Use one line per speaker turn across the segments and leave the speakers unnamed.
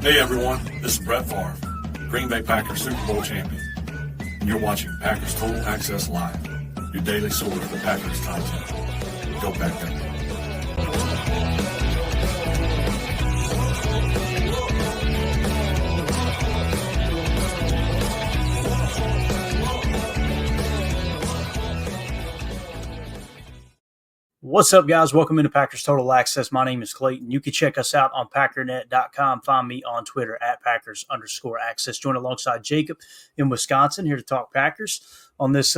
Hey everyone, this is Brett Favre, Green Bay Packers Super Bowl champion. And you're watching Packers Total Access Live, your daily source for Packers content. Go Pack them.
What's up, guys? Welcome into Packers Total Access. My name is Clayton. You can check us out on Packernet.com. Find me on Twitter at Packers_access. Join alongside Jacob in Wisconsin, here to talk Packers on this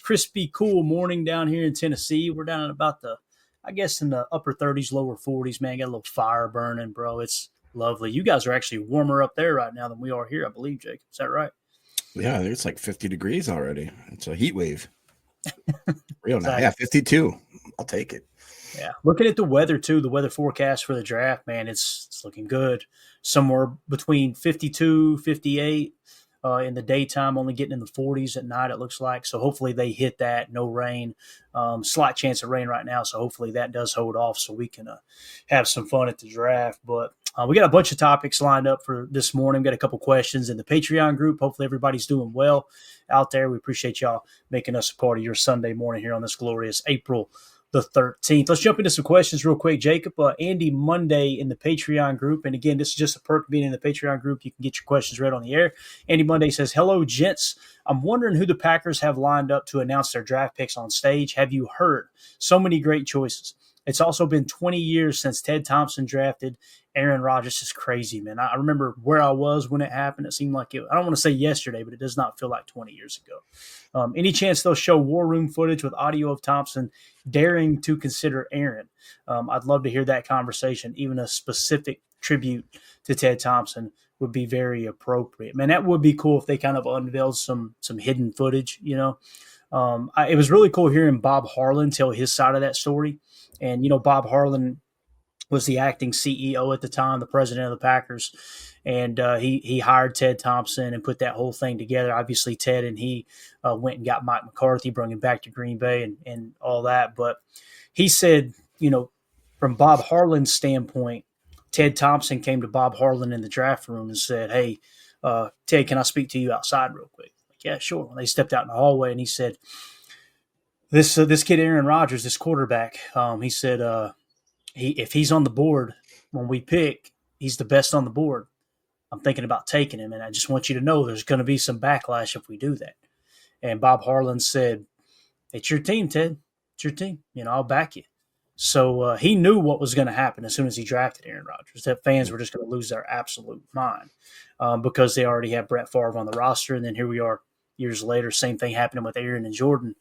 crispy, cool morning down here in Tennessee. We're down at about in the upper 30s, lower 40s, man. Got a little fire burning, bro. It's lovely. You guys are actually warmer up there right now than we are here, I believe, Jacob. Is that right?
Yeah, I think it's like 50 degrees already. It's a heat wave. Real nice.
Exactly.
Yeah, 52. I'll take it.
Yeah. Looking at the weather, too, the weather forecast for the draft, man, it's looking good. Somewhere between 52, 58 in the daytime, only getting in the 40s at night, it looks like. So hopefully they hit that. No rain. Slight chance of rain right now, so hopefully that does hold off so we can have some fun at the draft. But we got a bunch of topics lined up for this morning. We got a couple questions in the Patreon group. Hopefully everybody's doing well out there. We appreciate y'all making us a part of your Sunday morning here on this glorious April the 13th. Let's jump into some questions real quick, Jacob. Andy Monday in the Patreon group. And again, this is just a perk of being in the Patreon group. You can get your questions read on the air. Andy Monday says, hello, gents. I'm wondering who the Packers have lined up to announce their draft picks on stage. Have you heard? So many great choices. It's also been 20 years since Ted Thompson drafted Aaron Rodgers. Is crazy, man. I remember where I was when it happened. It seemed like I don't want to say yesterday, but it does not feel like 20 years ago. Any chance they'll show war room footage with audio of Thompson daring to consider Aaron? I'd love to hear that conversation. Even a specific tribute to Ted Thompson would be very appropriate. Man, that would be cool if they kind of unveiled some hidden footage, you know. It was really cool hearing Bob Harlan tell his side of that story. And, you know, Bob Harlan was the acting CEO at the time, the president of the Packers. And he hired Ted Thompson and put that whole thing together. Obviously, Ted and he went and got Mike McCarthy, brought him back to Green Bay and all that. But he said, you know, from Bob Harlan's standpoint, Ted Thompson came to Bob Harlan in the draft room and said, hey, Ted, can I speak to you outside real quick? Like, yeah, sure. And they stepped out in the hallway and he said, This kid, Aaron Rodgers, this quarterback, he said if he's on the board when we pick, he's the best on the board. I'm thinking about taking him, and I just want you to know there's going to be some backlash if we do that. And Bob Harlan said, it's your team, Ted. It's your team. You know, I'll back you. So he knew what was going to happen as soon as he drafted Aaron Rodgers, that fans were just going to lose their absolute mind because they already had Brett Favre on the roster, and then here we are. Years later, same thing happening with Aaron and Jordan.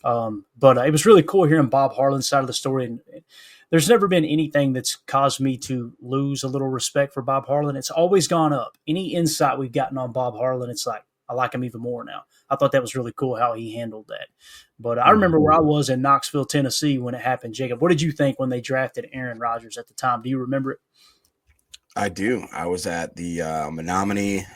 But it was really cool hearing Bob Harlan's side of the story. And there's never been anything that's caused me to lose a little respect for Bob Harlan. It's always gone up. Any insight we've gotten on Bob Harlan, it's like, I like him even more now. I thought that was really cool how he handled that. But I remember where I was in Knoxville, Tennessee when it happened. Jacob, what did you think when they drafted Aaron Rodgers at the time? Do you remember it?
I do. I was at the Menominee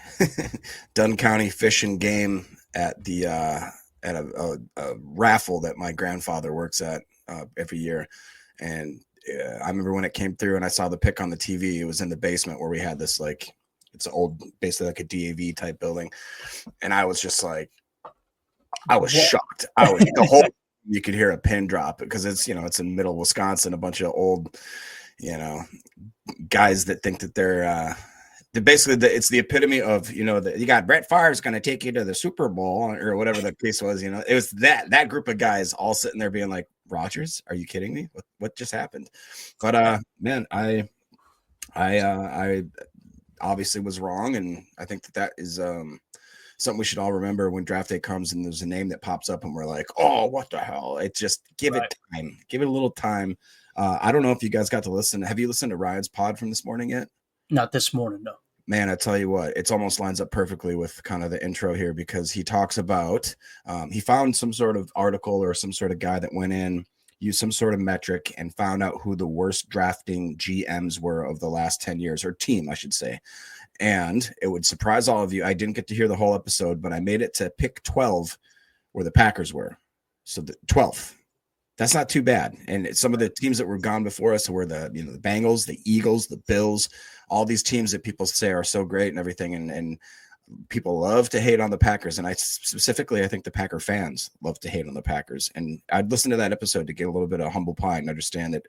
Dunn County fishing game at the at a raffle that my grandfather works at every year, and I remember when it came through and I saw the pick on the TV. It was in the basement where we had this, like, it's old, basically like a DAV type building, and I was just like, I was shocked. I was the whole. You could hear a pin drop because it's, you know, it's in middle Wisconsin, a bunch of old, you know, guys that think that they're basically it's the epitome of, you know, you got Brett Favre's going to take you to the Super Bowl or whatever the case was. You know, it was that group of guys all sitting there being like, Rodgers, are you kidding me? What just happened? But man, I obviously was wrong, and I think that is something we should all remember when draft day comes and there's a name that pops up and we're like, oh, what the hell? It's just give it time, give it a little time. I don't know if you guys got to listen. Have you listened to Ryan's pod from this morning yet?
Not this morning, no.
Man, I tell you what, it's almost lines up perfectly with kind of the intro here, because he talks about he found some sort of article or some sort of guy that went in, used some sort of metric, and found out who the worst drafting GMs were of the last 10 years, or team, I should say. And it would surprise all of you. I didn't get to hear the whole episode, but I made it to pick 12 where the Packers were. So the 12th. That's not too bad. And some of the teams that were gone before us were the Bengals, the Eagles, the Bills, all these teams that people say are so great and everything. And people love to hate on the Packers. And I think the Packer fans love to hate on the Packers. And I'd listen to that episode to get a little bit of humble pie and understand that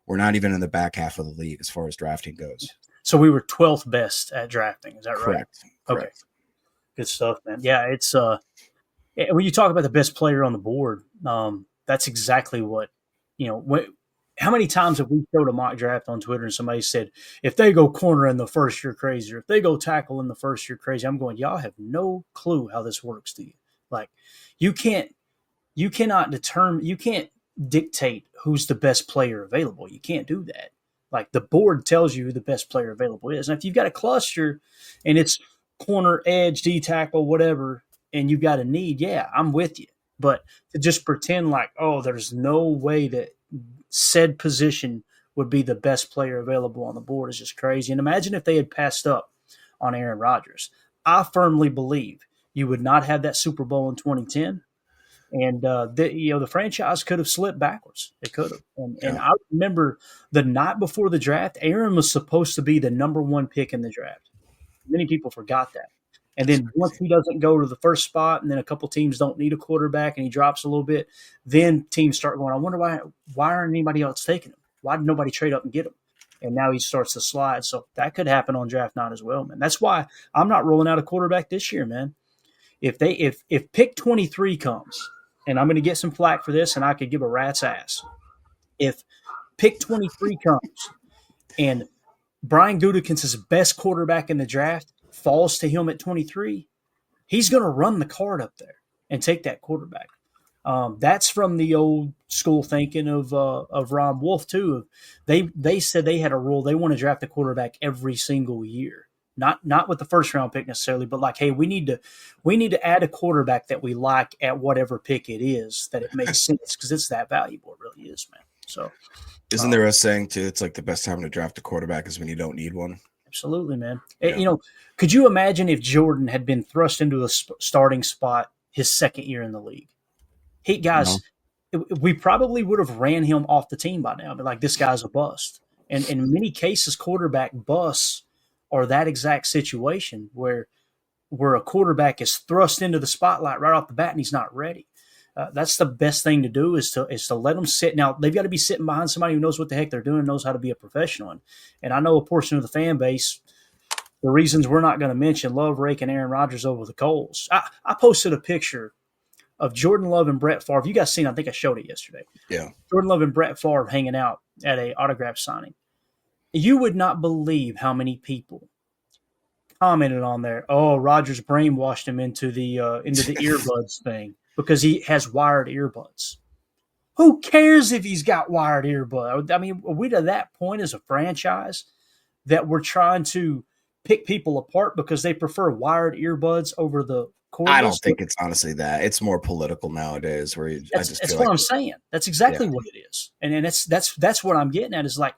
we're not even in the back half of the league as far as drafting goes.
So we were 12th best at drafting. Is that right?
Correct.
Okay. Good stuff, man. Yeah, it's when you talk about the best player on the board, that's exactly what, how many times have we showed a mock draft on Twitter and somebody said, if they go corner in the first, you're crazy, or if they go tackle in the first, you're crazy. I'm going, y'all have no clue how this works, do you? Like, you can't dictate who's the best player available. You can't do that. Like, the board tells you who the best player available is. And if you've got a cluster and it's corner, edge, D tackle, whatever, and you've got a need, yeah, I'm with you. But to just pretend like, oh, there's no way that said position would be the best player available on the board is just crazy. And imagine if they had passed up on Aaron Rodgers. I firmly believe you would not have that Super Bowl in 2010. And, the franchise could have slipped backwards. It could have. And I remember the night before the draft, Aaron was supposed to be the number one pick in the draft. Many people forgot that. And then once he doesn't go to the first spot, and then a couple teams don't need a quarterback, and he drops a little bit, then teams start going, I wonder why aren't anybody else taking him? Why did nobody trade up and get him? And now he starts to slide. So that could happen on draft night as well, man. That's why I'm not rolling out a quarterback this year, man. If pick 23 comes, and I'm going to get some flack for this, and I could give a rat's ass. If pick 23 comes and Brian Gutekunst's best quarterback in the draft falls to him at 23, he's going to run the card up there and take that quarterback. That's from the old school thinking of Ron Wolf too. They said they had a rule. They want to draft a quarterback every single year. Not with the first round pick necessarily, but like, hey, we need to add a quarterback that we like at whatever pick it is, that it makes sense, because it's that valuable. It really is, man. So,
isn't there a saying too? It's like the best time to draft a quarterback is when you don't need one.
Absolutely, man.
Yeah.
Could you imagine if Jordan had been thrust into a starting spot his second year in the league? We probably would have ran him off the team by now. But like, this guy's a bust. And in many cases, quarterback busts are that exact situation where a quarterback is thrust into the spotlight right off the bat and he's not ready. That's the best thing to do is to let them sit. Now, they've got to be sitting behind somebody who knows what the heck they're doing and knows how to be a professional. And I know a portion of the fan base, the reasons we're not going to mention, love raking Aaron Rodgers over the coals. I posted a picture of Jordan Love and Brett Favre. You guys seen, I think I showed it yesterday.
Yeah.
Jordan Love and Brett Favre hanging out at a autograph signing. You would not believe how many people commented on there. Oh, Rodgers brainwashed him into the earbuds thing because he has wired earbuds. Who cares if he's got wired earbuds? I mean, are we to that point as a franchise that we're trying to pick people apart because they prefer wired earbuds over the cordless?
I don't think it's honestly that. It's more political nowadays.
That's what I'm saying. That's exactly what it is, and that's what I'm getting at. Is like,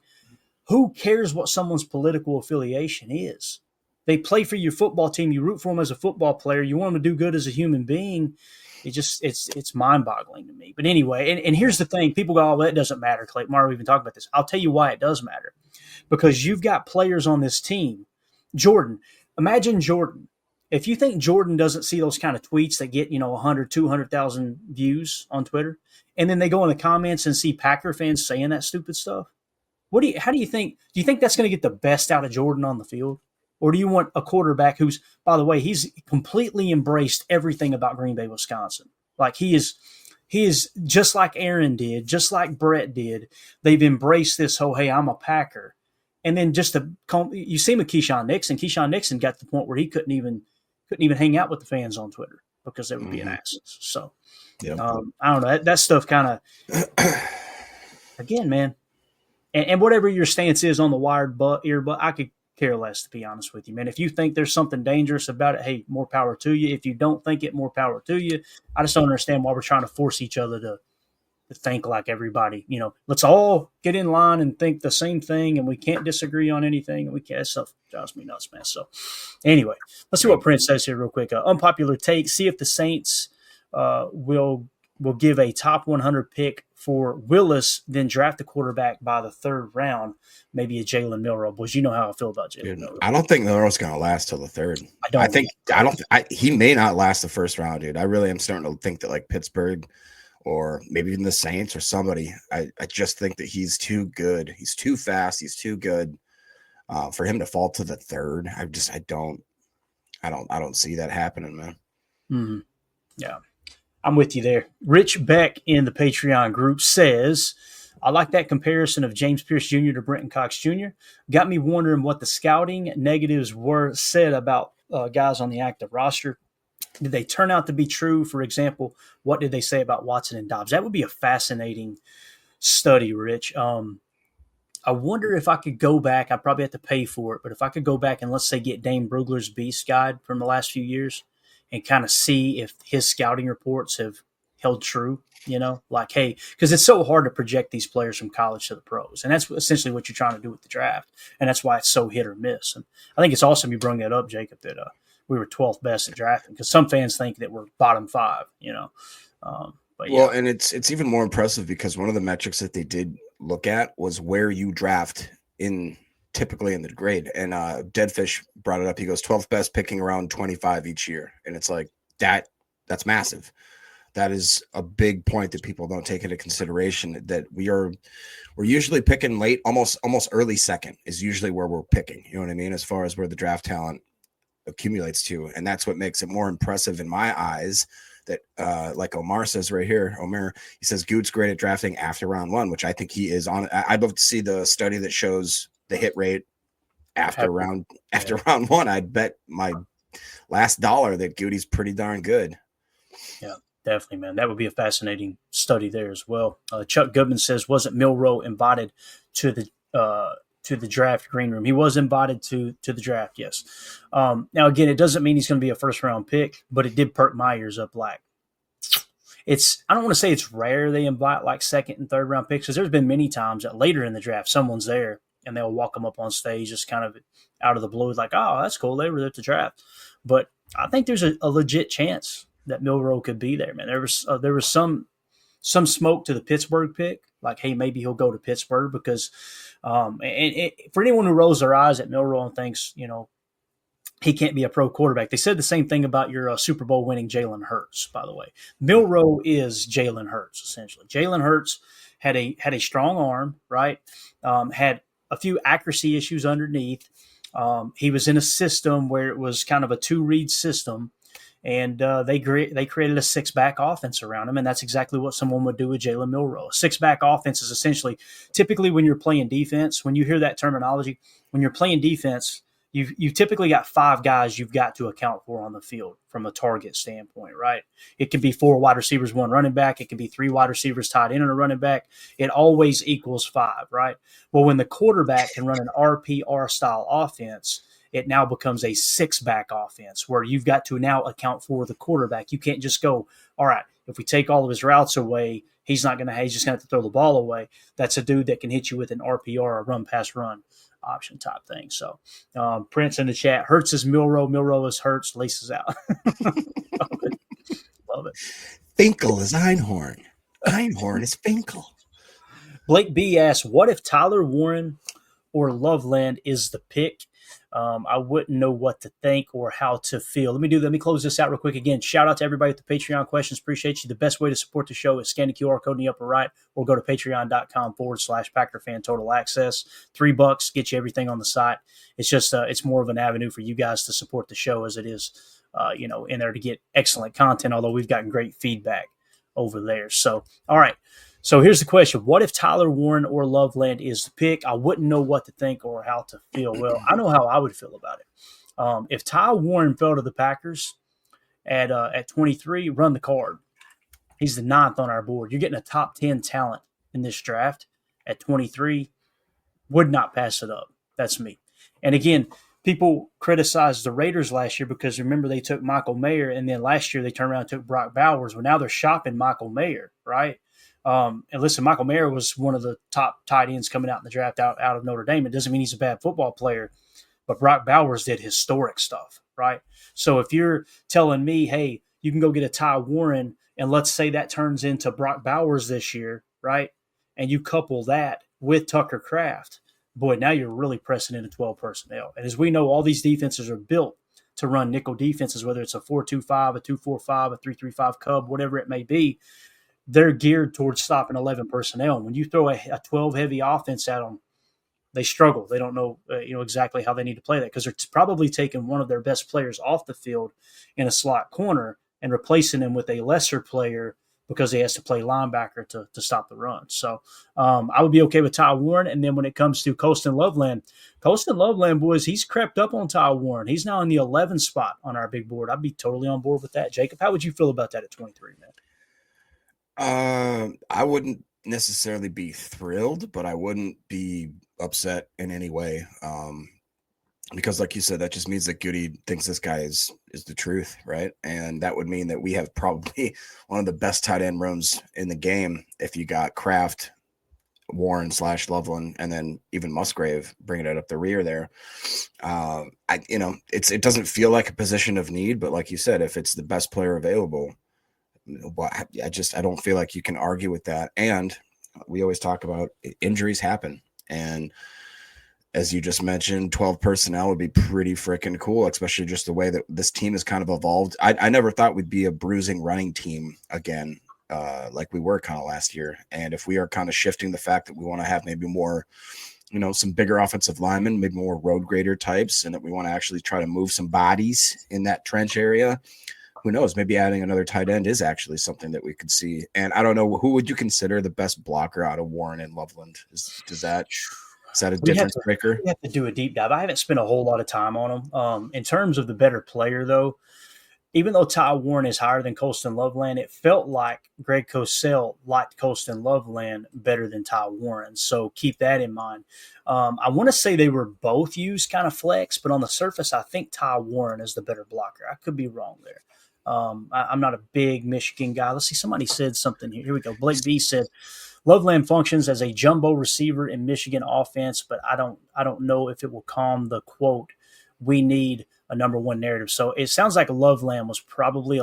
who cares what someone's political affiliation is? They play for your football team. You root for them as a football player. You want them to do good as a human being. It's mind-boggling to me. But anyway, and here's the thing. People go, oh, well, that doesn't matter, Clay. Mario even talked about this. I'll tell you why it does matter. Because you've got players on this team. Jordan, imagine Jordan. If you think Jordan doesn't see those kind of tweets that get, 100, 200,000 views on Twitter, and then they go in the comments and see Packer fans saying that stupid stuff, how do you think that's going to get the best out of Jordan on the field? Or do you want a quarterback who's, by the way, he's completely embraced everything about Green Bay, Wisconsin. Like he is just like Aaron did, just like Brett did. They've embraced this whole, hey, I'm a Packer. And then you see him with Keyshawn Nixon. Keyshawn Nixon got to the point where he couldn't even hang out with the fans on Twitter because they would be an asses. So, I don't know. That stuff kind of, again, man. And whatever your stance is on the wired earbud, I could care less, to be honest with you, man. If you think there's something dangerous about it, hey, more power to you. If you don't think it, more power to you. I just don't understand why we're trying to force each other to think like everybody. Let's all get in line and think the same thing, and we can't disagree on anything. And that stuff drives me nuts, man. So anyway, let's see what Prince says here real quick. Unpopular take. See if the Saints will will give a top 100 pick for Willis, then draft the quarterback by the 3rd round, maybe a Jalen Milroe. Boys, you know how I feel about Jalen Milroe.
I don't think Milroe's going to last till the 3rd. He may not last the 1st round, dude. I really am starting to think that like Pittsburgh or maybe even the Saints or somebody, I just think that he's too good. He's too fast. He's too good for him to fall to the 3rd. I don't see that happening, man.
Mm-hmm. Yeah. I'm with you there. Rich Beck in the Patreon group says, I like that comparison of James Pierce Jr. to Brenton Cox Jr. Got me wondering what the scouting negatives were said about guys on the active roster. Did they turn out to be true? For example, what did they say about Watson and Dobbs? That would be a fascinating study, Rich. I wonder if I could go back. I probably have to pay for it, but if I could go back and let's say get Dane Brugler's Beast Guide from the last few years and kind of see if his scouting reports have held true, like, hey, because it's so hard to project these players from college to the pros. And that's essentially what you're trying to do with the draft. And that's why it's so hit or miss. And I think it's awesome you brought that up, Jacob, that we were 12th best at drafting because some fans think that we're bottom 5, But yeah.
Well, and it's even more impressive because one of the metrics that they did look at was where you draft typically in the grade. And Deadfish brought it up. He goes 12th best, picking around 25 each year. And it's like that's massive. That is a big point that people don't take into consideration, that we're usually picking late, almost early second is usually where we're picking. You know what I mean? As far as where the draft talent accumulates to. And that's what makes it more impressive in my eyes that like Omar says right here, he says Goot's great at drafting after round 1, which I think he is on. I'd love to see the study that shows the hit rate after round 1. I'd bet my last dollar that Goody's pretty darn good.
Yeah, definitely, man. That would be a fascinating study there as well. Chuck Goodman says, wasn't Milroe invited to the draft green room? He was invited to the draft, yes. Now, again, it doesn't mean he's going to be a 1st round pick, but it did perk my ears up. Like, I don't want to say it's rare they invite like 2nd and 3rd round picks, because there's been many times that later in the draft, someone's there and they'll walk them up on stage just kind of out of the blue, like, oh, that's cool, they were there at the draft. But I think there's a legit chance that Milroe could be there, man. There was some smoke to the Pittsburgh pick, like, hey, maybe he'll go to Pittsburgh because for anyone who rolls their eyes at Milroe and thinks, he can't be a pro quarterback. They said the same thing about your Super Bowl winning Jalen Hurts, by the way. Milroe is Jalen Hurts, essentially. Jalen Hurts had a strong arm, right? Had a few accuracy issues underneath. He was in a system where it was kind of a 2-read system, and they created a 6-back offense around him, and that's exactly what someone would do with Jalen Milroe. A 6-back offense is essentially, typically when you're playing defense, when you hear that terminology, when you're playing defense, you've typically got 5 guys you've got to account for on the field from a target standpoint, right? It can be 4 wide receivers, 1 running back. It can be 3 wide receivers tied in and a running back. It always equals 5, right? Well, when the quarterback can run an RPR style offense, it now becomes a 6-back offense where you've got to now account for the quarterback. You can't just go, all right, if we take all of his routes away, he's just going to have to throw the ball away. That's a dude that can hit you with an RPR, a run pass run option type thing. So Prince in the chat, Hurts is Milroe is Hurts, laces out. Love it.
Finkel is Einhorn. Einhorn is Finkel.
Blake B asks, what if Tyler Warren or Loveland is the pick? I wouldn't know what to think or how to feel. Let me close this out real quick. Again, shout out to everybody with the Patreon questions. Appreciate you. The best way to support the show is scan the QR code in the upper right or go to patreon.com/PackerFan Total Access. $3 get you everything on the site. It's just, it's more of an avenue for you guys to support the show as it is, in there to get excellent content, although we've gotten great feedback over there. So, all right. So here's the question. What if Tyler Warren or Loveland is the pick? I wouldn't know what to think or how to feel. Well, I know how I would feel about it. If Ty Warren fell to the Packers at 23, run the card. He's the 9th on our board. You're getting a top 10 talent in this draft at 23. Would not pass it up. That's me. And again, people criticized the Raiders last year because remember they took Michael Mayer, and then last year they turned around and took Brock Bowers. Well, now they're shopping Michael Mayer, right? And listen, Michael Mayer was one of the top tight ends coming out in the draft out of Notre Dame. It doesn't mean he's a bad football player, but Brock Bowers did historic stuff, right? So if you're telling me, hey, you can go get a Ty Warren and let's say that turns into Brock Bowers this year, right? And you couple that with Tucker Kraft, boy, now you're really pressing into 12 personnel. And as we know, all these defenses are built to run nickel defenses, whether it's a 4-2-5, a 2-4-5, a 3-3-5 Cub, whatever it may be. They're geared towards stopping 11 personnel. And when you throw a 12 heavy offense at them, they struggle. They don't know, exactly how they need to play that, because they're probably taking one of their best players off the field in a slot corner and replacing him with a lesser player because he has to play linebacker to stop the run. So I would be okay with Ty Warren. And then when it comes to Colston Loveland, boys, he's crept up on Ty Warren. He's now in the 11 spot on our big board. I'd be totally on board with that. Jacob, how would you feel about that at 23,
man? I wouldn't necessarily be thrilled, but I wouldn't be upset in any way. Because like you said, that just means that Goody thinks this guy is the truth, right? And that would mean that we have probably one of the best tight end rooms in the game if you got Kraft, Warren / Loveland, and then even Musgrave bringing it up the rear there. It doesn't feel like a position of need, but like you said, if it's the best player available, well, I don't feel like you can argue with that. And we always talk about injuries happen, and as you just mentioned, 12 personnel would be pretty freaking cool, especially just the way that this team has kind of evolved. I never thought we'd be a bruising running team again, like we were kind of last year. And if we are kind of shifting the fact that we want to have maybe more, some bigger offensive linemen, maybe more road grader types, and that we want to actually try to move some bodies in that trench area, who knows, maybe adding another tight end is actually something that we could see. And I don't know, who would you consider the best blocker out of Warren and Loveland? Is that a difference breaker?
We have to do a deep dive. I haven't spent a whole lot of time on him. In terms of the better player, though, even though Ty Warren is higher than Colston Loveland, it felt like Greg Cosell liked Colston Loveland better than Ty Warren. So keep that in mind. I want to say they were both used kind of flex, but on the surface, I think Ty Warren is the better blocker. I could be wrong there. I'm not a big Michigan guy. Let's see. Somebody said something here. Here we go. Blake B said, Loveland functions as a jumbo receiver in Michigan offense, but I don't know if it will calm the quote, we need a number one narrative. So it sounds like Loveland was probably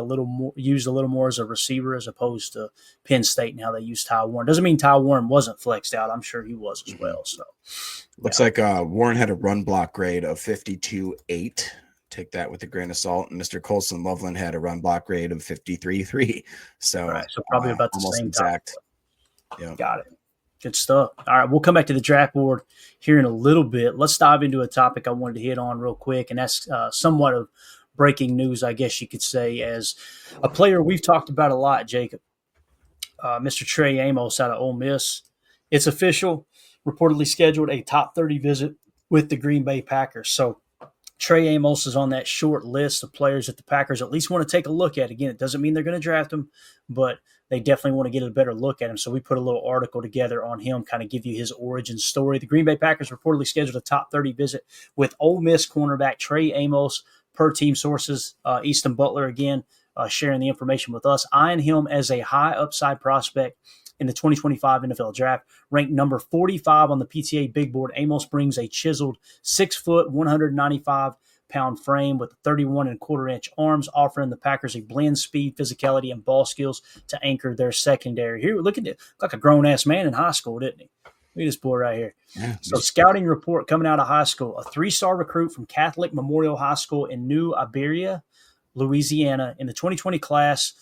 used a little more as a receiver as opposed to Penn State and how they use Ty Warren. Doesn't mean Ty Warren wasn't flexed out. I'm sure he was as well. So
looks like Warren had a run block grade of 52.8. Take that with a grain of salt. And Mr. Colston Loveland had a run block grade of 53.3. So,
so probably about the same
exact.
Time.
Yeah.
Got it. Good stuff. All right, we'll come back to the draft board here in a little bit. Let's dive into a topic I wanted to hit on real quick, and that's somewhat of breaking news, I guess you could say, as a player we've talked about a lot, Jacob. Mr. Trey Amos out of Ole Miss. It's official, reportedly scheduled a top 30 visit with the Green Bay Packers. So Trey Amos is on that short list of players that the Packers at least want to take a look at. Again, it doesn't mean they're going to draft him, but they definitely want to get a better look at him. So we put a little article together on him, kind of give you his origin story. The Green Bay Packers reportedly scheduled a top 30 visit with Ole Miss cornerback Trey Amos, per team sources. Easton Butler, again, sharing the information with us, eyeing him as a high upside prospect in the 2025 NFL Draft. Ranked number 45 on the PTA Big Board, Amos brings a chiseled 6 foot, 195-pound frame with 31.25-inch arms, offering the Packers a blend speed, physicality, and ball skills to anchor their secondary. Here, look at it, like a grown-ass man in high school, didn't he? Look at this boy right here. Yeah, so scouting report coming out of high school, a 3-star recruit from Catholic Memorial High School in New Iberia, Louisiana. In the 2020 class,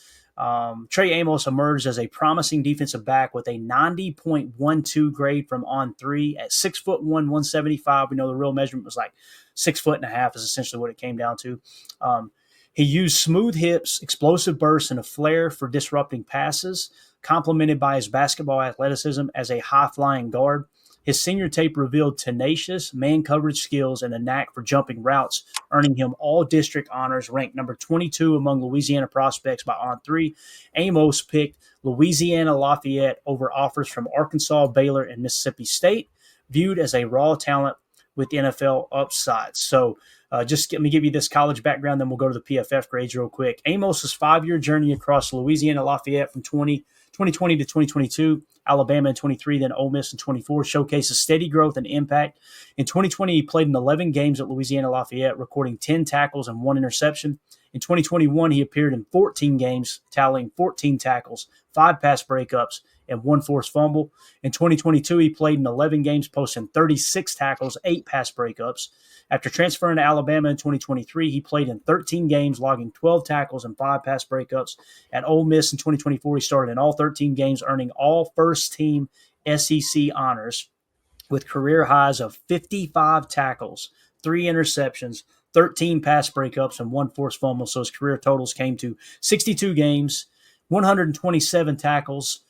Trey Amos emerged as a promising defensive back with a 90.12 grade from On3 at 6'1", 175. We know the real measurement was like 6.5 is essentially what it came down to. He used smooth hips, explosive bursts, and a flair for disrupting passes, complemented by his basketball athleticism as a high-flying guard. His senior tape revealed tenacious man coverage skills and a knack for jumping routes, earning him all-district honors, ranked number 22 among Louisiana prospects by On3. Amos picked Louisiana Lafayette over offers from Arkansas, Baylor, and Mississippi State, viewed as a raw talent with NFL upside. So just let me give you this college background, then we'll go to the PFF grades real quick. Amos's 5-year journey across Louisiana Lafayette from 2020 to 2022, Alabama in 23, then Ole Miss in 24, showcases steady growth and impact. In 2020, he played in 11 games at Louisiana Lafayette, recording 10 tackles and 1 interception. In 2021, he appeared in 14 games, tallying 14 tackles, 5 pass breakups, and 1 forced fumble. In 2022, he played in 11 games, posting 36 tackles, 8 pass breakups. After transferring to Alabama in 2023, he played in 13 games, logging 12 tackles and 5 pass breakups. At Ole Miss in 2024, he started in all 13 games, earning all first-team SEC honors with career highs of 55 tackles, 3 interceptions, 13 pass breakups, and 1 forced fumble. So his career totals came to 62 games, 127 tackles,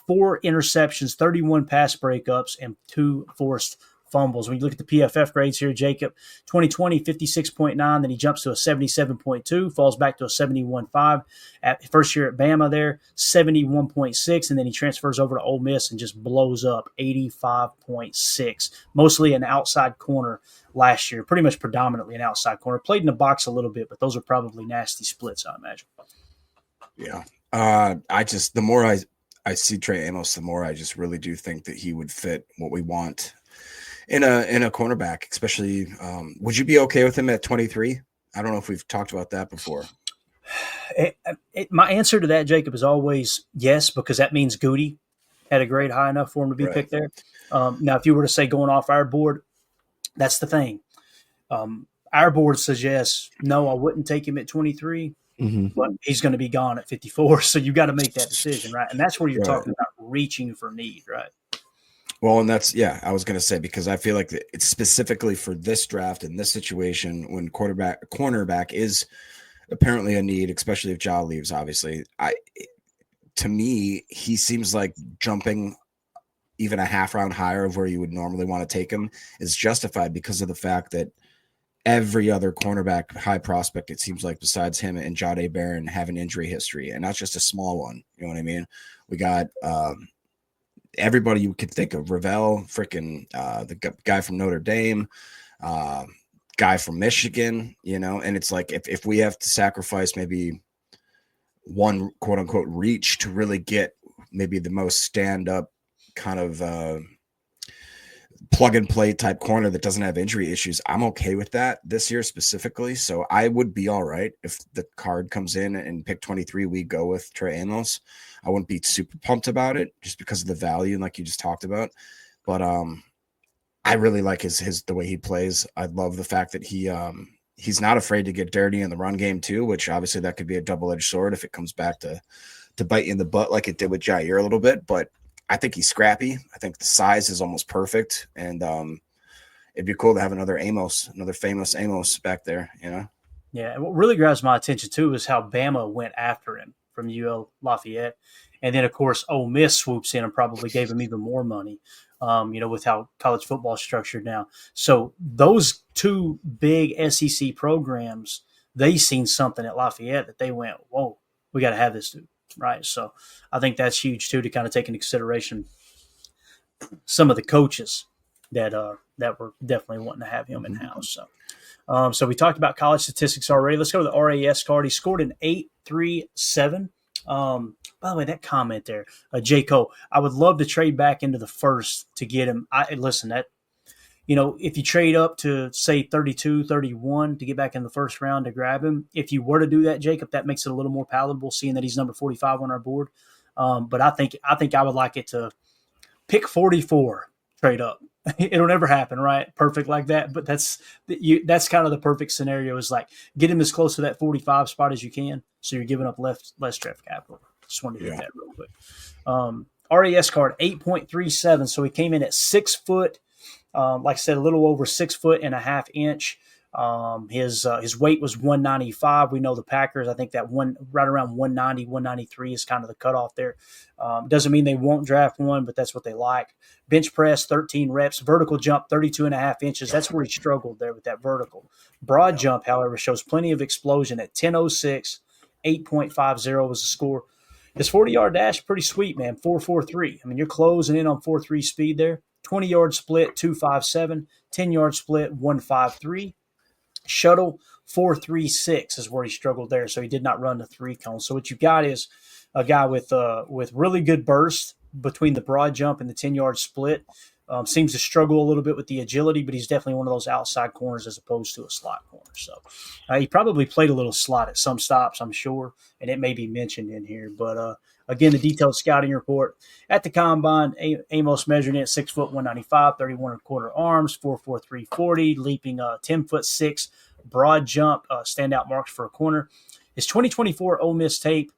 4 interceptions, 31 pass breakups, and 2 forced fumbles. When you look at the PFF grades here, Jacob, 2020, 56.9, then he jumps to a 77.2, falls back to a 71.5. At first year at Bama there, 71.6, and then he transfers over to Ole Miss and just blows up, 85.6. Mostly an outside corner last year, pretty much predominantly an outside corner. Played in the box a little bit, but those are probably nasty splits, I imagine.
Yeah. The more I see Trey Amos, the more I just really do think that he would fit what we want in a cornerback, especially. Would you be okay with him at 23? I don't know if we've talked about that before.
My answer to that, Jacob, is always yes, because that means Goody had a grade high enough for him to be picked there. Now, if you were to say going off our board, that's the thing. Our board suggests, no, I wouldn't take him at 23, but he's going to be gone at 54. So you got to make that decision, right? And that's where you're talking about reaching for need, right?
Well, and I was going to say, because I feel like it's specifically for this draft and this situation when cornerback is apparently a need, especially if Ja leaves, obviously. To me, he seems like jumping even a half round higher of where you would normally want to take him is justified because of the fact that every other cornerback high prospect, it seems like, besides him and Jahdae Barron, have an injury history, and not just a small one. You know what I mean? We got everybody you could think of: Ravel, freaking the guy from Notre Dame, guy from Michigan. And it's like if we have to sacrifice maybe one quote unquote reach to really get maybe the most stand up kind of plug and play type corner that doesn't have injury issues, I'm okay with that this year specifically. So I would be all right if the card comes in and pick 23, we go with Trey Amos. I wouldn't be super pumped about it just because of the value, like you just talked about. But I really like the way he plays. I love the fact that he's not afraid to get dirty in the run game too, which obviously that could be a double-edged sword if it comes back to bite you in the butt like it did with Jair a little bit. But I think he's scrappy. I think the size is almost perfect. And it'd be cool to have another famous Amos back there,
Yeah, and what really grabs my attention too is how Bama went after him from UL Lafayette. And then, of course, Ole Miss swoops in and probably gave him even more money, with how college football is structured now. So those two big SEC programs, they seen something at Lafayette that they went, whoa, we got to have this dude, right? So I think that's huge too, to kind of take into consideration some of the coaches that were definitely wanting to have him in-house. So we talked about college statistics already. Let's go to the RAS card. He scored an 8.37. By the way, that comment there, J. Cole, I would love to trade back into the first to get him. If you trade up to, say, 32, 31 to get back in the first round to grab him, if you were to do that, Jacob, that makes it a little more palatable, seeing that he's number 45 on our board. But I think I would like it to pick 44, trade up. It'll never happen, right? Perfect like that. But that's kind of the perfect scenario, is like get him as close to that 45 spot as you can, so you're giving up less draft capital. Just wanted to hit that real quick. RAS card 8.37, so he came in at 6 foot. Like I said, a little over 6 foot and a half inch. His weight was 195. We know the Packers, I think that right around 190, 193 is kind of the cutoff there. Doesn't mean they won't draft one, but that's what they like. Bench press, 13 reps. Vertical jump, 32 and a half inches. That's where he struggled there with that vertical. Broad jump, however, shows plenty of explosion at 10.06. 8.50 was the score. His 40-yard dash, pretty sweet, man, 4.43. I mean, you're closing in on 4.3 speed there. 20-yard split, 2.57. 10-yard split, 1.53. Shuttle, 4.36 is where he struggled there, so he did not run the 3 cone. So what you got is a guy with really good burst, between the broad jump and the 10-yard split. Seems to struggle a little bit with the agility, but he's definitely one of those outside corners as opposed to a slot corner. So he probably played a little slot at some stops, I'm sure, and it may be mentioned in here. But again, the detailed scouting report at the combine, Amos measuring in at 6 foot 195, 31 and a quarter arms, 4'4", 340, leaping 10'6", broad jump, standout marks for a corner. His 2024 Ole Miss tape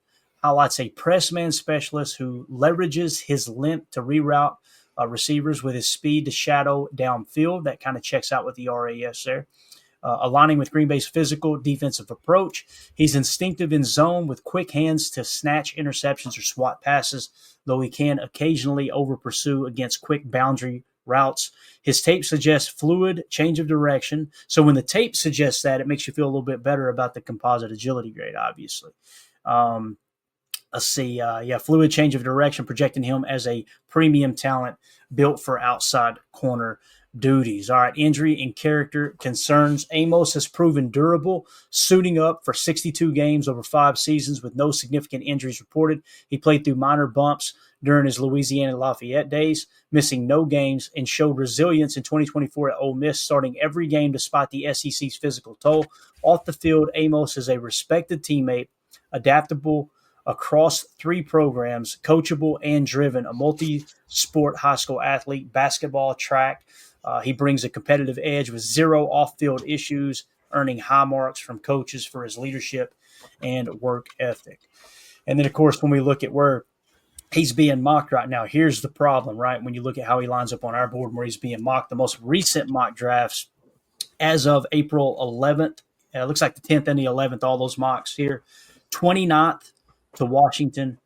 highlights a press man specialist who leverages his length to reroute receivers with his speed to shadow downfield. That kind of checks out with the RAS there. Aligning with Green Bay's physical defensive approach. He's instinctive in zone with quick hands to snatch interceptions or swat passes, though he can occasionally over-pursue against quick boundary routes. His tape suggests fluid change of direction. So when the tape suggests that, it makes you feel a little bit better about the composite agility grade, obviously. Let's see. Fluid change of direction, projecting him as a premium talent built for outside corner duties. All right, injury and character concerns. Amos has proven durable, suiting up for 62 games over 5 seasons with no significant injuries reported. He played through minor bumps during his Louisiana Lafayette days, missing no games, and showed resilience in 2024 at Ole Miss, starting every game despite the SEC's physical toll. Off the field, Amos is a respected teammate, adaptable across 3 programs, coachable and driven, a multi-sport high school athlete, basketball, track. He brings a competitive edge with 0 off-field issues, earning high marks from coaches for his leadership and work ethic. And then, of course, when we look at where he's being mocked right now, here's the problem, right? When you look at how he lines up on our board where he's being mocked, the most recent mock drafts as of April 11th, it looks like the 10th and the 11th, all those mocks here, 29th to Washington,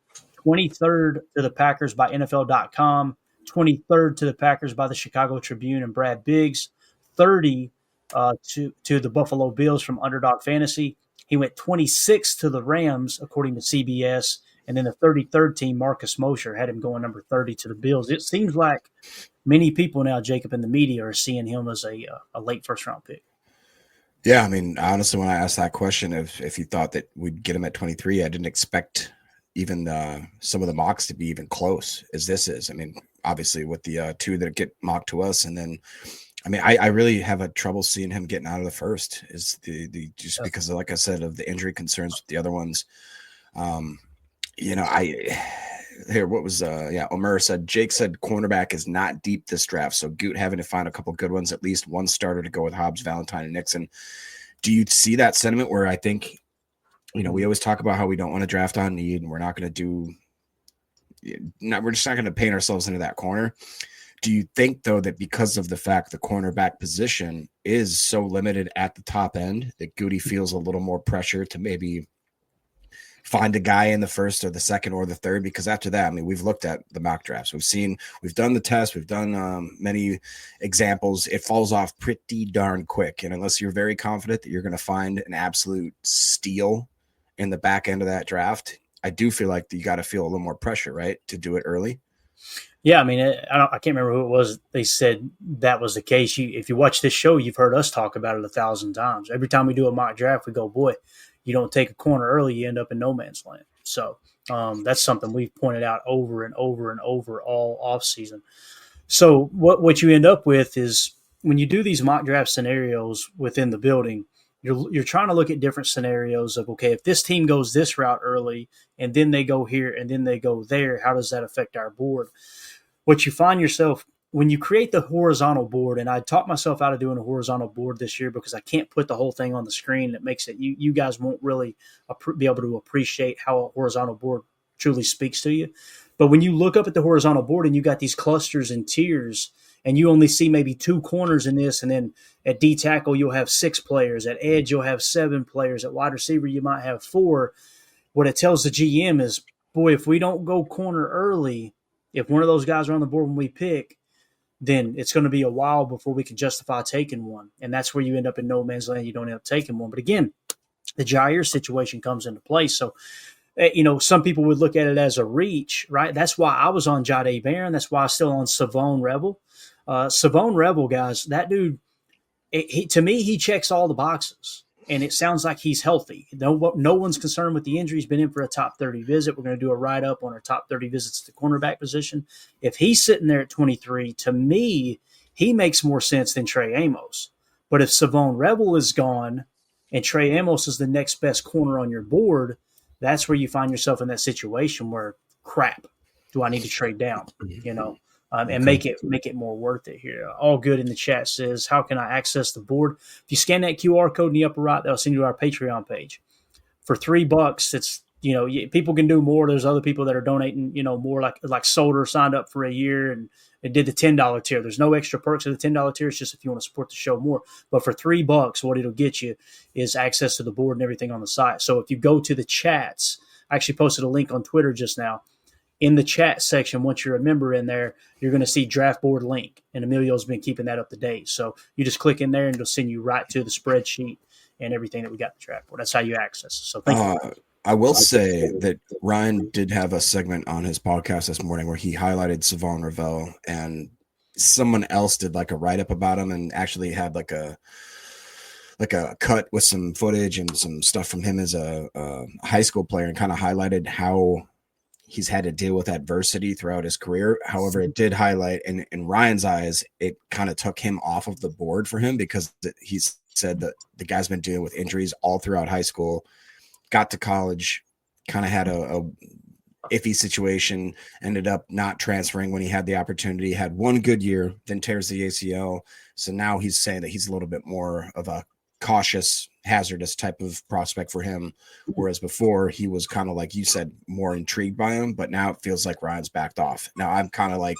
23rd to the Packers by NFL.com, 23rd to the Packers by the Chicago Tribune and Brad Biggs, 30 to the Buffalo Bills from Underdog Fantasy. He went 26th to the Rams, according to CBS, and then the 33rd team, Marcus Mosher, had him going number 30 to the Bills. It seems like many people now, Jacob, in the media are seeing him as a late first-round pick.
Yeah, I mean, honestly, when I asked that question, if you thought that we'd get him at 23, I didn't expect even some of the mocks to be even close as this is. I mean, obviously with the 2 that get mocked to us, and then, I mean, I really have a trouble seeing him getting out of the first. Is the just because, like I said, of the injury concerns with the other ones. Omer said, Jake said cornerback is not deep this draft, so Goot having to find a couple good ones, at least one starter to go with Hobbs, Valentine, and Nixon. Do you see that sentiment where I think, we always talk about how we don't want to draft on need, and we're not going to we're just not going to paint ourselves into that corner. Do you think, though, that because of the fact the cornerback position is so limited at the top end, that Goody feels a little more pressure to maybe find a guy in the first or the second or the third? Because after that, I mean, we've looked at the mock drafts. We've done the test. We've done many examples. It falls off pretty darn quick. And unless you're very confident that you're going to find an absolute steal in the back end of that draft, I do feel like you got to feel a little more pressure, right, to do it early.
Yeah, I mean, I can't remember who it was. They said that was the case. If you watch this show, you've heard us talk about it 1,000 times. Every time we do a mock draft, we go, boy, you don't take a corner early, you end up in no man's land. So that's something we've pointed out over and over and over all offseason. So what you end up with is when you do these mock draft scenarios within the building, you're trying to look at different scenarios of, okay, if this team goes this route early and then they go here and then they go there, how does that affect our board? What you find yourself when you create the horizontal board, and I taught myself out of doing a horizontal board this year because I can't put the whole thing on the screen. That makes it you guys won't really be able to appreciate how a horizontal board truly speaks to you. But when you look up at the horizontal board and you got these clusters and tiers, and you only see maybe 2 corners in this, and then at D tackle you'll have 6 players, at edge you'll have 7 players, at wide receiver you might have 4. What it tells the GM is, boy, if we don't go corner early, if one of those guys are on the board when we pick, then it's going to be a while before we can justify taking one. And that's where you end up in no man's land. You don't end up taking one. But again, the Jair situation comes into play. So, some people would look at it as a reach, right? That's why I was on Jade Barron. That's why I'm still on Savone Rebel. Savone Rebel, guys, that dude, to me, he checks all the boxes. and it sounds like he's healthy. No one's concerned with the injury. He's been in for a top 30 visit. We're going to do a write-up on our top 30 visits to the cornerback position. If he's sitting there at 23, to me, he makes more sense than Trey Amos. But if Savon Rebel is gone and Trey Amos is the next best corner on your board, that's where you find yourself in that situation where, crap, do I need to trade down? And make it more worth it here. All good in the chat says, how can I access the board? If you scan that QR code in the upper right, that'll send you to our Patreon page. For $3, it's, people can do more. There's other people that are donating, more, like Solder signed up for a year and did the $10 tier. There's no extra perks of the $10 tier. It's just if you want to support the show more. But for $3, what it'll get you is access to the board and everything on the site. So if you go to the chats, I actually posted a link on Twitter just now. In the chat section, once you're a member in there, you're going to see draft board link, and Emilio's been keeping that up to date. So you just click in there, and it'll send you right to the spreadsheet and everything that we got in the draft board. That's how you access it. So thank you.
I will say that Ryan did have a segment on his podcast this morning where he highlighted Savon Rebel, and someone else did like a write-up about him and actually had like a cut with some footage and some stuff from him as a high school player, and kind of highlighted how he's had to deal with adversity throughout his career. However, it did highlight, in Ryan's eyes, it kind of took him off of the board for him because he's said that the guy's been dealing with injuries all throughout high school, got to college, kind of had a iffy situation, ended up not transferring when he had the opportunity, had one good year, then tears the ACL. So now he's saying that he's a little bit more of a cautious, hazardous type of prospect for him, whereas before he was kind of, like you said, more intrigued by him. But now it feels like Ryan's backed off. Now I'm kind of like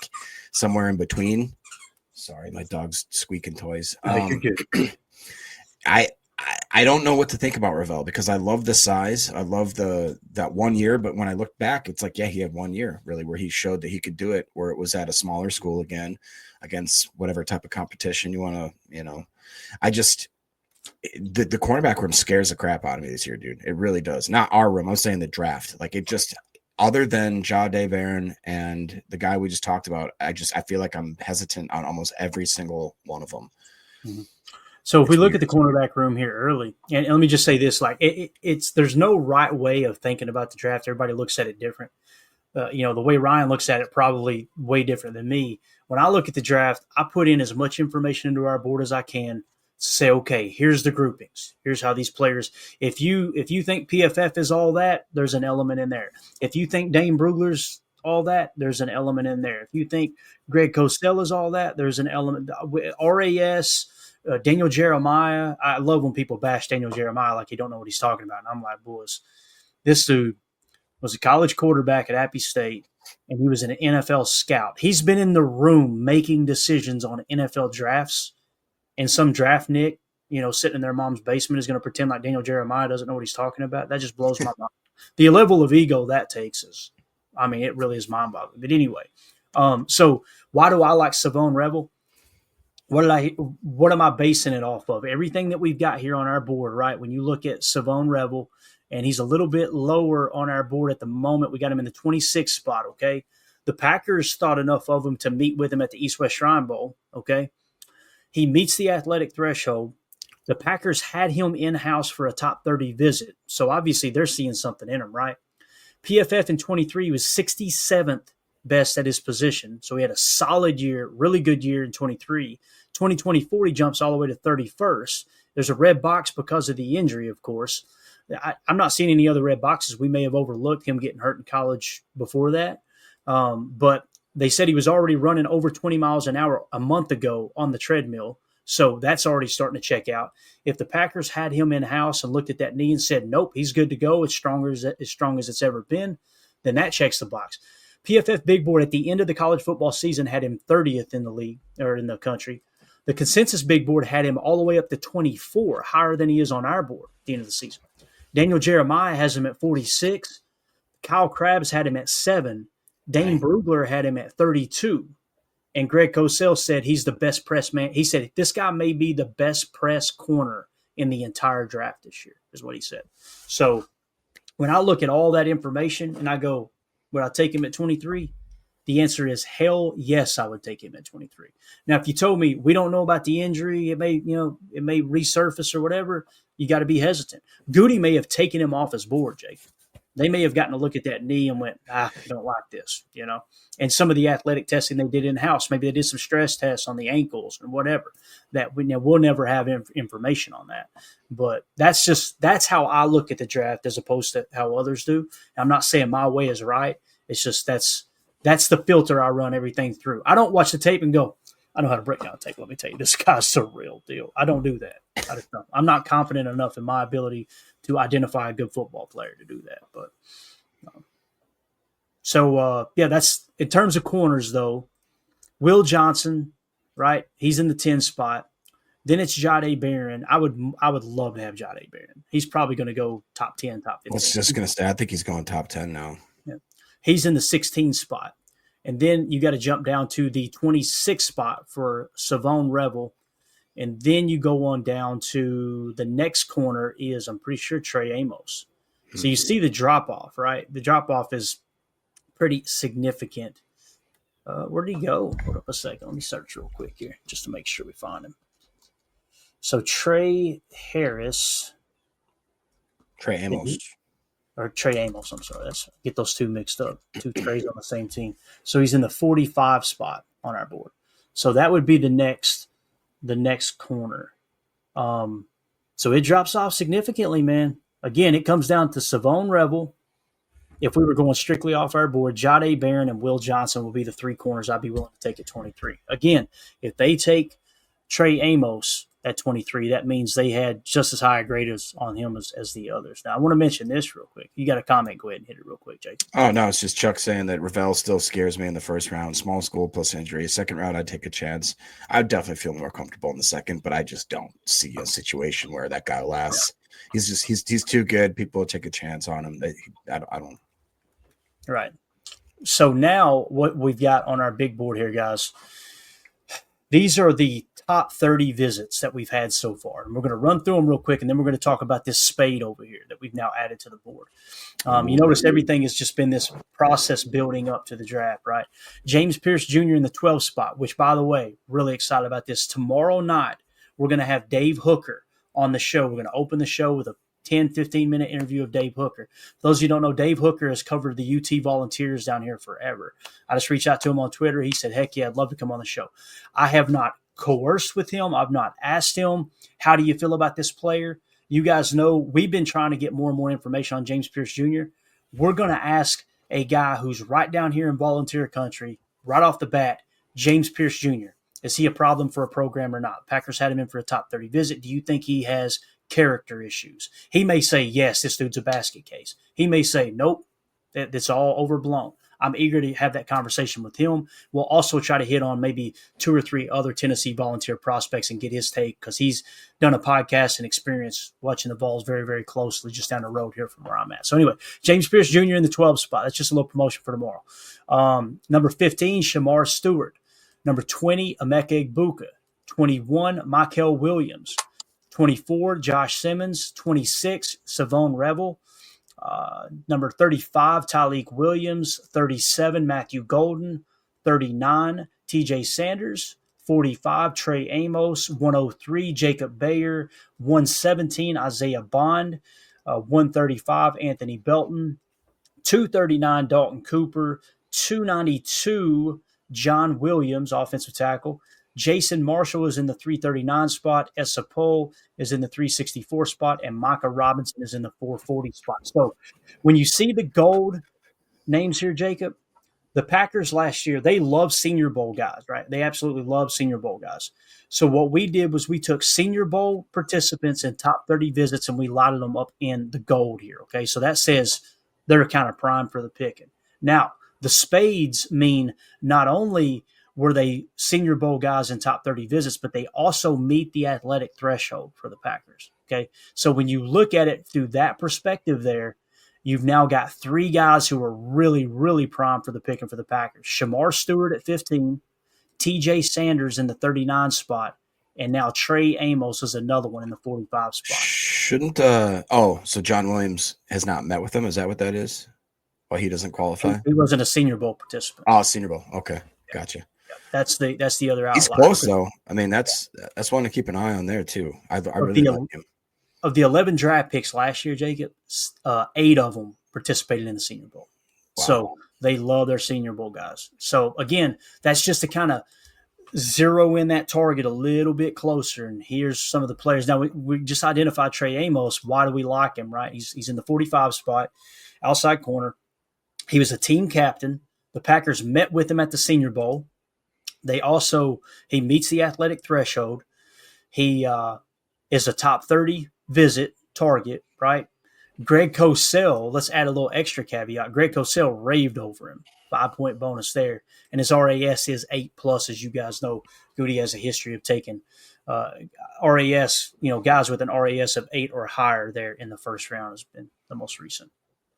somewhere in between. Sorry, my dog's squeaking toys.
You're good.
I don't know what to think about Ravel because I love the size. I love that 1 year, but when I look back, it's like, yeah, he had 1 year really where he showed that he could do it, where it was at a smaller school again against whatever type of competition you want to, I just, the cornerback room scares the crap out of me this year, dude. It really does. Not our room. I'm saying the draft. Like, it just, other than Jade Barron and the guy we just talked about, I feel like I'm hesitant on almost every single one of them.
Mm-hmm. So if we look at the cornerback room here early, and let me just say this, like it's there's no right way of thinking about the draft. Everybody looks at it different. The way Ryan looks at it probably way different than me. When I look at the draft, I put in as much information into our board as I can to say, okay, here's the groupings. Here's how these players. If you think PFF is all that, there's an element in there. If you think Dane Brugler's all that, there's an element in there. If you think Greg Cosell is all that, there's an element. RAS. Daniel Jeremiah, I love when people bash Daniel Jeremiah like he don't know what he's talking about. And I'm like, boys, this dude was a college quarterback at Appy State, and he was an NFL scout. He's been in the room making decisions on NFL drafts, and some draft Nick, sitting in their mom's basement is going to pretend like Daniel Jeremiah doesn't know what he's talking about. That just blows my mind. The level of ego that takes is, it really is mind-boggling. But anyway, so why do I like Savon Rebel? What am I basing it off of? Everything that we've got here on our board, right? When you look at Savon Rebel, and he's a little bit lower on our board at the moment. We got him in the 26th spot, okay? The Packers thought enough of him to meet with him at the East-West Shrine Bowl, okay? He meets the athletic threshold. The Packers had him in-house for a top 30 visit, so obviously they're seeing something in him, right? PFF in 23 was 67th best at his position, so he had a solid year, really good year in 23. 2024, he jumps all the way to 31st. There's a red box because of the injury, of course. I'm not seeing any other red boxes. We may have overlooked him getting hurt in college before that. But they said he was already running over 20 miles an hour a month ago on the treadmill. So that's already starting to check out. If the Packers had him in-house and looked at that knee and said, nope, he's good to go, as strong as it's ever been, then that checks the box. PFF Big Board at the end of the college football season had him 30th in the league or in the country. The consensus Big Board had him all the way up to 24, higher than he is on our board at the end of the season. Daniel Jeremiah has him at 46. Kyle Krabs had him at 7. Dane Brugler had him at 32. And Greg Cosell said he's the best press man. He said this guy may be the best press corner in the entire draft this year, is what he said. So when I look at all that information and I go, would I take him at 23? The answer is hell yes, I would take him at 23. Now, if you told me we don't know about the injury, it may resurface or whatever, you got to be hesitant. Goody may have taken him off his board, Jake. They may have gotten a look at that knee and went, I don't like this, And some of the athletic testing they did in-house, maybe they did some stress tests on the ankles and whatever, that we'll never have information on that. But that's how I look at the draft as opposed to how others do. I'm not saying my way is right. It's just that's the filter I run everything through. I don't watch the tape and go, I know how to break down tape. Let me tell you, this guy's the real deal. I don't do that. I just don't. I'm not confident enough in my ability to identify a good football player to do that. But that's in terms of corners though. Will Johnson, right? He's in the 10 spot. Then it's Jahdae Barron. I would love to have Jahdae Barron. He's probably going to go top 10, top 15.
I was just going to say, I think he's going top 10 now.
Yeah. He's in the 16 spot. And then you got to jump down to the 26 spot for Savone Revel. And then you go on down to the next corner is, I'm pretty sure, Trey Amos. So you see the drop-off, right? The drop-off is pretty significant. Where did he go? Hold up a second. Let me search real quick here just to make sure we find him. So Trey Amos. Or Trey Amos, I'm sorry. Get those two mixed up. Two Treys on the same team. So he's in the 45 spot on our board. So that would be the next corner. So it drops off significantly, man. Again, it comes down to Savone Revel. If we were going strictly off our board, Jahdae Barron and Will Johnson will be the three corners I'd be willing to take at 23. Again, if they take Trey Amos at 23, that means they had just as high a grade on him as the others. Now, I want to mention this real quick. You got a comment? Go ahead and hit it real quick, Jake.
Oh, no, it's just Chuck saying that Ravel still scares me in the first round. Small school plus injury. Second round, I'd take a chance. I'd definitely feel more comfortable in the second, but I just don't see a situation where that guy lasts. Yeah. He's too good. People will take a chance on him. I don't.
Right. So now what we've got on our big board here, guys, these are the top 30 visits that we've had so far. And we're going to run through them real quick, and then we're going to talk about this spade over here that we've now added to the board. You notice everything has just been this process building up to the draft, right? James Pierce Jr. in the 12 spot, which, by the way, really excited about this. Tomorrow night, we're going to have Dave Hooker on the show. We're going to open the show with a 10, 15-minute interview of Dave Hooker. For those of you who don't know, Dave Hooker has covered the UT Volunteers down here forever. I just reached out to him on Twitter. He said, heck yeah, I'd love to come on the show. I have not coerced with him. I've not asked him, how do you feel about this player? You guys know we've been trying to get more and more information on James Pierce Jr. We're going to ask a guy who's right down here in volunteer country, right off the bat, James Pierce Jr. Is he a problem for a program or not? Packers had him in for a top 30 visit. Do you think he has character issues? He may say, yes, this dude's a basket case. He may say, nope, that's all overblown. I'm eager to have that conversation with him. We'll also try to hit on maybe 2 or 3 other Tennessee volunteer prospects and get his take, because he's done a podcast and experience watching the Vols very, very closely just down the road here from where I'm at. So anyway, James Pierce Jr. in the 12 spot. That's just a little promotion for tomorrow. Number 15, Shamar Stewart. Number 20, Emeka Egbuka. 21, Michael Williams. 24, Josh Simmons. 26, Savone Revel. Number 35, Tyleek Williams. 37, Matthew Golden. 39, TJ Sanders. 45, Trey Amos. 103, Jacob Bayer. 117, Isaiah Bond. 135, Anthony Belton. 239, Dalton Cooper. 292, John Williams, offensive tackle. Jason Marshall is in the 339 spot. Essa Pohl is in the 364 spot. And Micah Robinson is in the 440 spot. So when you see the gold names here, Jacob, the Packers last year, they love Senior Bowl guys, right? They absolutely love Senior Bowl guys. So what we did was we took Senior Bowl participants in top 30 visits and we lighted them up in the gold here, okay? So that says they're kind of primed for the picking. Now, the spades mean not only were they Senior Bowl guys in top 30 visits, but they also meet the athletic threshold for the Packers, okay? So when you look at it through that perspective there, you've now got 3 guys who are really, really primed for the picking for the Packers. Shamar Stewart at 15, TJ Sanders in the 39 spot, and now Trey Amos is another one in the 45 spot.
So John Williams has not met with them? Is that what that is? Well, he doesn't qualify.
He wasn't a Senior Bowl participant.
Oh, Senior Bowl. Okay, gotcha.
That's the other outlier.
He's close though. I mean, that's one to keep an eye on there too. I really like him.
Of the 11 draft picks last year, Jacob, 8 of them participated in the Senior Bowl. Wow. So they love their Senior Bowl guys. So again, that's just to kind of zero in that target a little bit closer. And here's some of the players. Now we just identified Trey Amos. Why do we like him? Right? He's in the 45 spot, outside corner. He was a team captain. The Packers met with him at the Senior Bowl. He meets the athletic threshold. He is a top 30 visit target, right? Greg Cosell, let's add a little extra caveat. Greg Cosell raved over him. 5-point bonus there. And his RAS is 8+, as you guys know. Goody has a history of taking RAS, guys with an RAS of 8 or higher there in the first round has been the most recent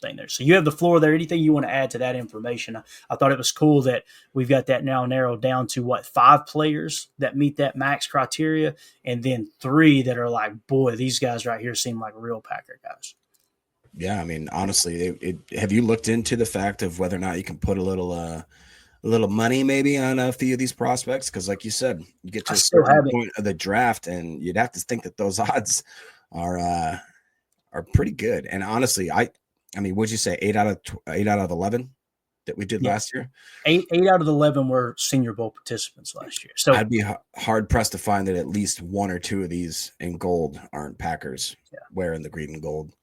thing there. So you have the floor there. Anything you want to add to that information? I thought it was cool that we've got that now narrowed down to 5 players that meet that max criteria, and then 3 that are like, boy, these guys right here seem like real Packer guys.
Yeah, I mean, honestly, have you looked into the fact of whether or not you can put a little money maybe on a few of these prospects? Because like you said, you get to a certain point of the draft, and you'd have to think that those odds are pretty good. And honestly, I mean, would you say 8 out of 11 that we did last year? 8
out of 11 were Senior Bowl participants last year. So
I'd be hard pressed to find that at least 1 or 2 of these in gold aren't Packers wearing the green and gold.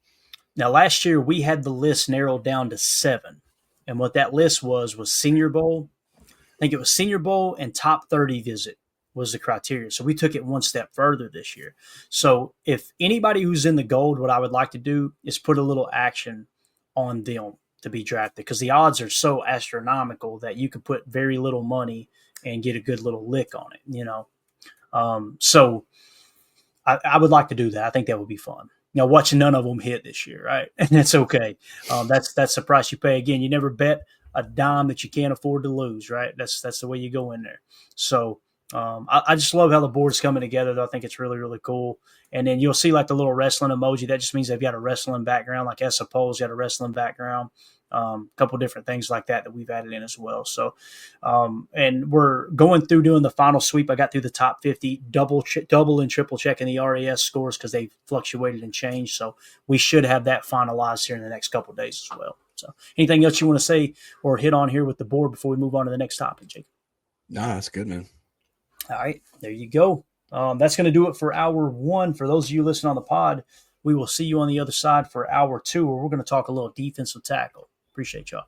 Now, last year we had the list narrowed down to 7, and what that list was Senior Bowl. I think it was Senior Bowl and top 30 visit was the criteria. So we took it one step further this year. So if anybody who's in the gold, what I would like to do is put a little action on them to be drafted, because the odds are so astronomical that you could put very little money and get a good little lick on it, So I would like to do that. I think that would be fun. Watch none of them hit this year, right? And that's okay. That's the price you pay. Again, you never bet a dime that you can't afford to lose, right? That's the way you go in there. So I just love how the board's coming together. I think it's really, really cool. And then you'll see like the little wrestling emoji. That just means they've got a wrestling background, like Esapole's got a wrestling background. A couple different things like that we've added in as well. So, and we're going through doing the final sweep. I got through the top 50, double and triple checking the RAS scores because they've fluctuated and changed. So we should have that finalized here in the next couple of days as well. So anything else you want to say or hit on here with the board before we move on to the next topic, Jake?
No, that's good, man.
All right, there you go. That's going to do it for hour 1. For those of you listening on the pod, we will see you on the other side for hour 2, where we're going to talk a little defensive tackle. Appreciate y'all.